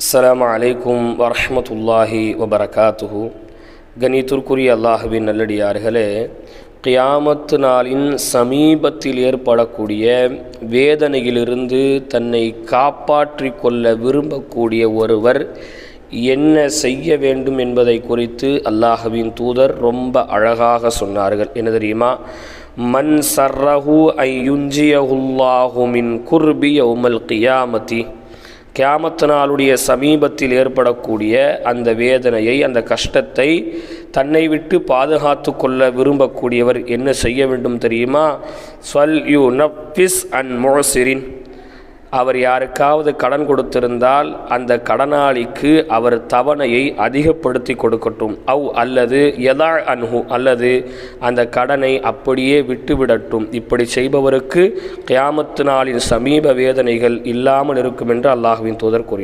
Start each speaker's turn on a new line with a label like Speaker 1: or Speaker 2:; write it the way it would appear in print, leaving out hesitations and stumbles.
Speaker 1: அஸ்ஸலாமு அலைக்கும் வரஹ்மத்துல்லாஹி வபரகாத்துஹு. கணித்திற்குரிய அல்லாஹுவின் நல்லடியார்களே, கியாமத்து நாளின் சமீபத்தில் ஏற்படக்கூடிய வேதனையிலிருந்து தன்னை காப்பாற்றி கொள்ள விரும்பக்கூடிய ஒருவர் என்ன செய்ய வேண்டும் என்பதை குறித்து அல்லாஹுவின் தூதர் ரொம்ப அழகாக சொன்னார்கள். என்ன தெரியுமா? மன் சர்ரஹு ஐ யுஞ்சியஹுல்லாஹு மின் குர்பி யௌமல் கியாமத்தி, கியாமத்து நாளுடைய சமீபத்தில் ஏற்படக்கூடிய அந்த வேதனையை, அந்த கஷ்டத்தை தன்னை விட்டு பாதுகாத்து கொள்ள விரும்பக்கூடியவர் என்ன செய்ய வேண்டும் தெரியுமா? ஸ்வல் யூ நஃபிஸ் அன் முஅசிரின், அவர் யாருக்காவது கடன் கொடுத்திருந்தால் அந்த கடனாளிக்கு அவர் தவணையை அதிகப்படுத்தி கொடுக்கட்டும். அல்லது யதா அன்ஹு, அல்லது அந்த கடனை அப்படியே விட்டுவிடட்டும். இப்படி செய்பவருக்கு கியாமத்து நாளின் சமீப வேதனைகள் இல்லாமல் இருக்கும் என்று அல்லாஹ்வின் தூதர் கூறினார்.